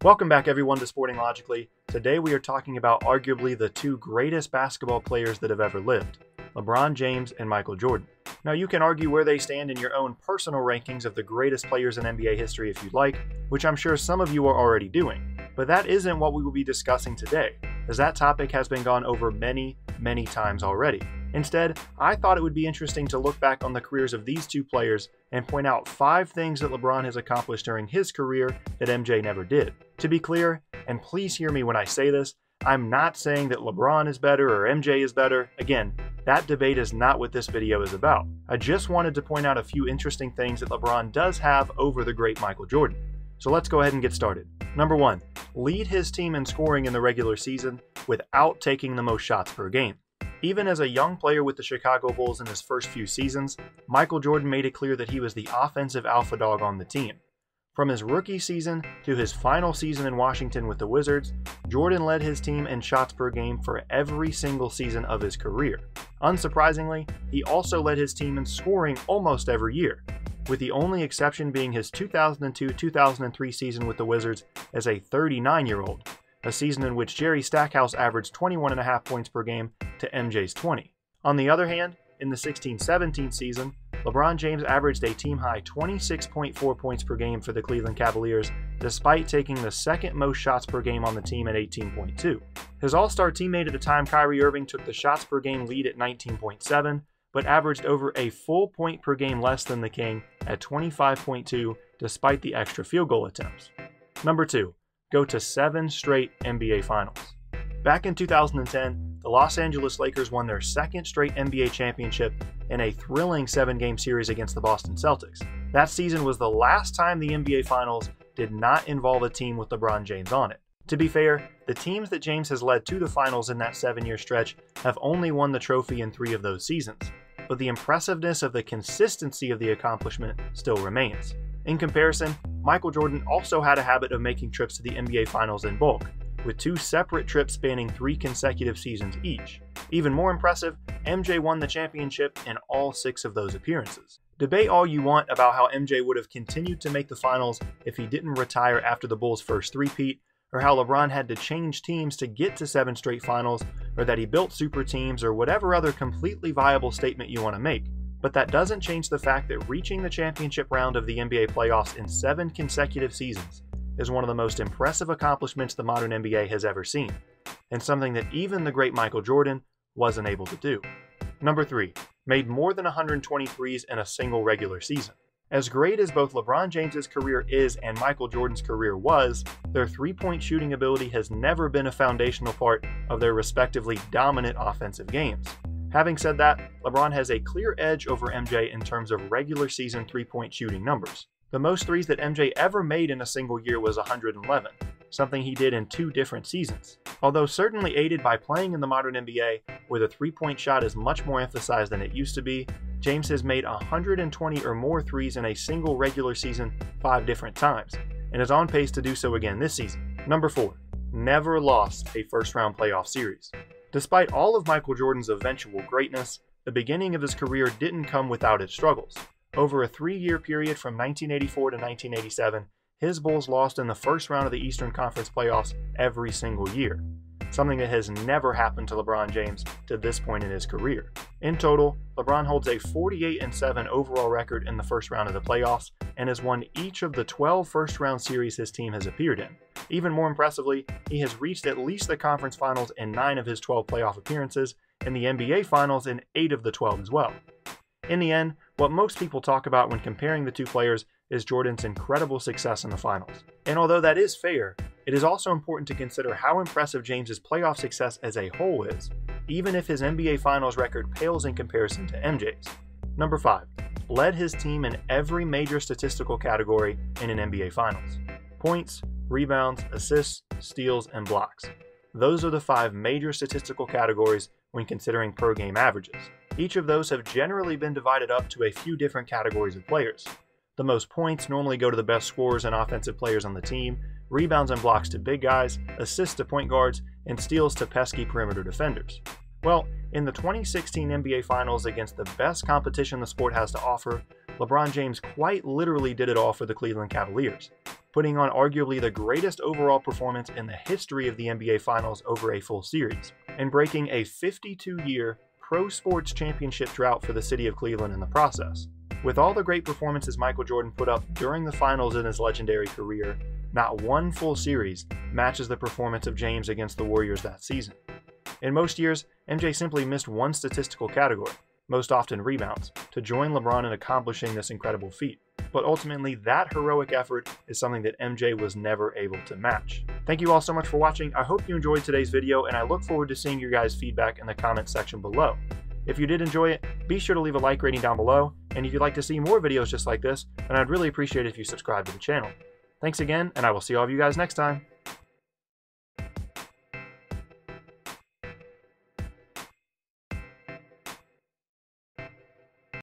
Welcome back everyone to Sporting Logically. Today we are talking about arguably the two greatest basketball players that have ever lived, LeBron James and Michael Jordan. Now you can argue where they stand in your own personal rankings of the greatest players in NBA history if you'd like, which I'm sure some of you are already doing. But that isn't what we will be discussing today, as that topic has been gone over many times already. Instead, I thought it would be interesting to look back on the careers of these two players and point out 5 things that LeBron has accomplished during his career that MJ never did. To be clear, and please hear me when I say this, I'm not saying that LeBron is better or MJ is better. Again, that debate is not what this video is about. I just wanted to point out a few interesting things that LeBron does have over the great Michael Jordan. So let's go ahead and get started. Number 1, lead his team in scoring in the regular season without taking the most shots per game. Even as a young player with the Chicago Bulls in his first few seasons, Michael Jordan made it clear that he was the offensive alpha dog on the team. From his rookie season to his final season in Washington with the Wizards, Jordan led his team in shots per game for every single season of his career. Unsurprisingly, he also led his team in scoring almost every year, with the only exception being his 2002-2003 season with the Wizards as a 39-year-old, a season in which Jerry Stackhouse averaged 21.5 points per game to MJ's 20. On the other hand, in the 16-17 season, LeBron James averaged a team-high 26.4 points per game for the Cleveland Cavaliers, despite taking the second most shots per game on the team at 18.2. His all-star teammate at the time, Kyrie Irving, took the shots per game lead at 19.7, but averaged over a full point per game less than the King at 25.2 despite the extra field goal attempts. Number 2, go to 7 straight NBA Finals. Back in 2010, the Los Angeles Lakers won their second straight NBA championship in a thrilling 7-game series against the Boston Celtics. That season was the last time the NBA Finals did not involve a team with LeBron James on it. To be fair, the teams that James has led to the finals in that 7-year stretch have only won the trophy in 3 of those seasons, but the impressiveness of the consistency of the accomplishment still remains. In comparison, Michael Jordan also had a habit of making trips to the NBA Finals in bulk, with 2 separate trips spanning 3 consecutive seasons each. Even more impressive, MJ won the championship in all 6 of those appearances. Debate all you want about how MJ would have continued to make the finals if he didn't retire after the Bulls' first three-peat, or how LeBron had to change teams to get to 7 straight finals, or that he built super teams, or whatever other completely viable statement you want to make. But that doesn't change the fact that reaching the championship round of the NBA playoffs in 7 consecutive seasons is one of the most impressive accomplishments the modern NBA has ever seen, and something that even the great Michael Jordan wasn't able to do. Number 3, made more than 120 threes in a single regular season. As great as both LeBron James's career is and Michael Jordan's career was, their three-point shooting ability has never been a foundational part of their respectively dominant offensive games. Having said that, LeBron has a clear edge over MJ in terms of regular season three-point shooting numbers. The most threes that MJ ever made in a single year was 111, something he did in 2 different seasons. Although certainly aided by playing in the modern NBA, where the three-point shot is much more emphasized than it used to be, James has made 120 or more threes in a single regular season 5 different times, and is on pace to do so again this season. Number 4, never lost a first-round playoff series. Despite all of Michael Jordan's eventual greatness, the beginning of his career didn't come without its struggles. Over a 3-year period from 1984 to 1987, his Bulls lost in the first round of the Eastern Conference playoffs every single year, something that has never happened to LeBron James to this point in his career. In total, LeBron holds a 48-7 overall record in the first round of the playoffs and has won each of the 12 first-round series his team has appeared in. Even more impressively, he has reached at least the conference finals in 9 of his 12 playoff appearances, and the NBA Finals in 8 of the 12 as well. In the end, what most people talk about when comparing the 2 players is Jordan's incredible success in the finals. And although that is fair, it is also important to consider how impressive James's playoff success as a whole is, even if his NBA Finals record pales in comparison to MJ's. Number 5, led his team in every major statistical category in an NBA Finals. Points, rebounds, assists, steals, and blocks. Those are the 5 major statistical categories when considering per-game averages. Each of those have generally been divided up to a few different categories of players. The most points normally go to the best scorers and offensive players on the team, rebounds and blocks to big guys, assists to point guards, and steals to pesky perimeter defenders. Well, in the 2016 NBA Finals against the best competition the sport has to offer, LeBron James quite literally did it all for the Cleveland Cavaliers. putting on arguably the greatest overall performance in the history of the NBA Finals over a full series, and breaking a 52-year pro sports championship drought for the city of Cleveland in the process. With all the great performances Michael Jordan put up during the finals in his legendary career, not one full series matches the performance of James against the Warriors that season. In most years, MJ simply missed one statistical category, most often rebounds, to join LeBron in accomplishing this incredible feat. But ultimately, that heroic effort is something that MJ was never able to match. Thank you all so much for watching. I hope you enjoyed today's video, and I look forward to seeing your guys' feedback in the comments section below. If you did enjoy it, be sure to leave a like rating down below, and if you'd like to see more videos just like this, then I'd really appreciate it if you subscribe to the channel. Thanks again, and I will see all of you guys next time.